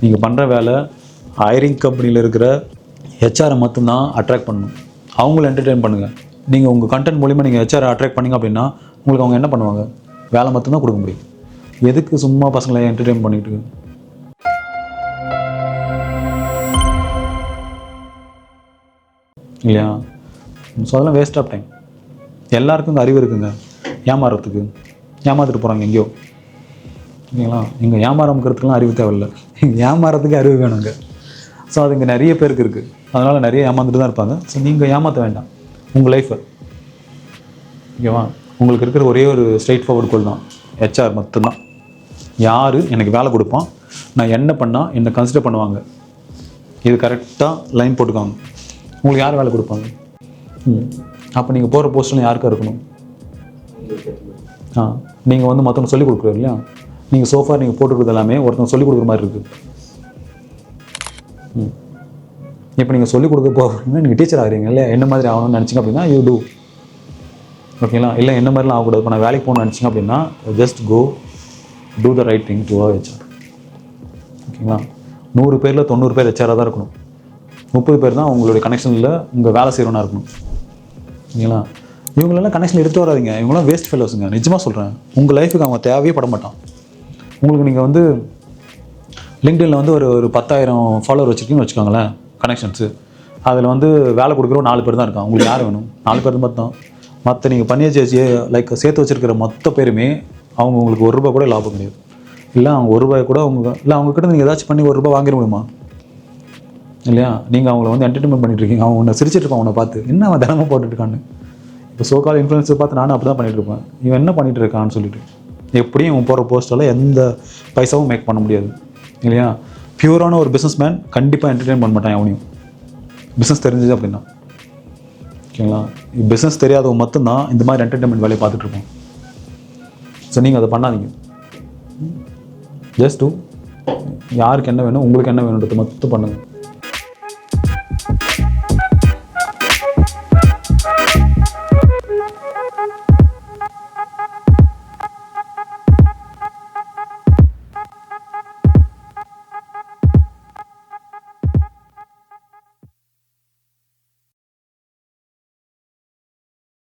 நீங்கள் பண்ணுற வேலை ஹைரிங் கம்பெனியில் இருக்கிற ஹெச்ஆரை மட்டும்தான் அட்ராக்ட் பண்ணணும். அவங்கள என்டர்டெயின் பண்ணுங்கள். நீங்கள் உங்கள் கண்டென்ட் மூலிமா நீங்கள் ஹெச்ஆரை அட்ராக்ட் பண்ணிங்க அப்படின்னா உங்களுக்கு அவங்க என்ன பண்ணுவாங்க? வேலை மட்டும்தான் கொடுக்க முடியும். எதுக்கு சும்மா பசங்களை என்டர்டெயின் பண்ணிக்கிட்டு? இல்லையா? ஸோ அதெல்லாம் வேஸ்ட் ஆஃப் டைம். எல்லாருக்கும் இந்த அறிவு இருக்குங்க ஏமாறுறதுக்கு. ஏமாற்றிட்டு போகிறாங்க எங்கேயோ. ஓகேங்களா? இங்கே ஏமாறமுக்கிறதுக்கெலாம் அறிவு தேவையில்லை, ஏமாறதுக்கு அறிவு வேணுங்க. ஸோ அது இங்கே நிறைய பேருக்கு இருக்குது. அதனால் நிறைய ஏமாந்துட்டு தான் இருப்பாங்க. ஸோ நீங்கள் ஏமாற்ற வேண்டாம் உங்கள் லைஃப்பை. ஓகேவா? உங்களுக்கு இருக்கிற ஒரே ஒரு ஸ்ட்ரெயிட் ஃபார்வர்ட் கோல் தான் ஹெச்ஆர் மட்டும்தான். யார் எனக்கு வேலை கொடுப்பான், நான் என்ன பண்ணால் என்னை கன்சிடர் பண்ணுவாங்க, இது கரெக்டாக லைன் போட்டுக்காங்க. உங்களுக்கு யார் வேலை கொடுப்பாங்க? அப்போ நீங்கள் போகிற போஸ்ட்லாம் யாருக்கா இருக்கணும்? நீங்கள் வந்து மற்றவங்க சொல்லிக் கொடுக்குறீங்க இல்லையா? நீங்கள் சோஃபார் நீங்கள் போட்டுக்கிறது எல்லாமே ஒருத்தவங்க சொல்லிக் கொடுக்குற மாதிரி இருக்குது. இப்போ நீங்கள் சொல்லிக் கொடுக்க போகிறீங்கன்னா நீங்கள் டீச்சர் ஆகிறீங்க இல்லையா? என்ன மாதிரி ஆகணும்னு நினச்சிங்க அப்படின்னா யூ டூ. ஓகேங்களா? இல்லை என்ன மாதிரிலாம் ஆகக்கூடாது. இப்போ நான் வேலைக்கு போகணும்னு நினச்சிங்க அப்படின்னா just go to the right thing to HR. ஓகேங்களா? 100 பேரில் 90 பேர் ஹெச்ஆராக தான் இருக்கணும். 30 பேர் தான் உங்களுடைய கனெக்ஷனில் உங்கள் வேலை செய்கிறவனா இருக்கணும். ஓகேங்களா? இவங்களெல்லாம் கனெக்ஷன் எடுத்து வராதிங்க. இவங்களாம் வேஸ்ட் ஃபெல்லோஸுங்க. நிஜமாக சொல்கிறேன். உங்கள் லைஃபுக்கு அவங்க தேவையே பட மாட்டான். உங்களுக்கு நீங்கள் வந்து லிங்க்டின்ல வந்து ஒரு 10,000 ஃபாலோவர் வச்சுருக்கீங்கன்னு வச்சுக்கோங்களேன், கனெக்ஷன்ஸு. அதில் வந்து வேலை கொடுக்குற 4 பேர் தான் இருக்கான். உங்களுக்கு யார் வேணும்? 4 பேர் மட்டும். மற்ற நீங்கள் பண்ணி வச்சு லைக் சேர்த்து வச்சுருக்கிற மொத்த பேருமே அவங்க உங்களுக்கு ₹1 கூட லாபம் கிடையாது. இல்லை அவங்க ₹1 கூட அவங்கக்கிட்ட நீங்கள் ஏதாச்சும் பண்ணி ₹1 வாங்கிட முடியுமா? இல்லையா? நீங்கள் அவங்கள வந்து என்டர்டெயின்மெண்ட் பண்ணிட்டு இருக்கீங்க. அவங்க உன்னை சிரிச்சிட்டு இருப்பான், அவனை பார்த்து என்ன அவன் தினமும் போட்டுட்ருக்கான்னு. இப்போ சோகால் இன்ஃப்ளூயன்ஸை பார்த்து நானும் அப்படி தான் பண்ணிகிட்டு இருப்பேன். இவன் என்ன பண்ணிகிட்டு இருக்கான்னு சொல்லிட்டு. எப்படியும் இவன் போகிற போஸ்ட்டால் எந்த பைசாவும் மேக் பண்ண முடியாது இல்லையா? பியூரான ஒரு பிஸ்னஸ் மேன் கண்டிப்பாக என்டர்டெயின் பண்ண மாட்டான் எவனையும், பிஸ்னஸ் தெரிஞ்சது அப்படின்னா. ஓகேங்களா? பிஸ்னஸ் தெரியாதவங்க மட்டும்தான் இந்த மாதிரி என்டர்டெயின்மெண்ட் வேலையை பார்த்துட்ருப்போம். ஸோ நீங்கள் அதை பண்ணாதீங்க. Just do. யாருக்கு என்ன வேணும், உங்களுக்கு என்ன வேணுன்றது மட்டும் பண்ணுங்கள்.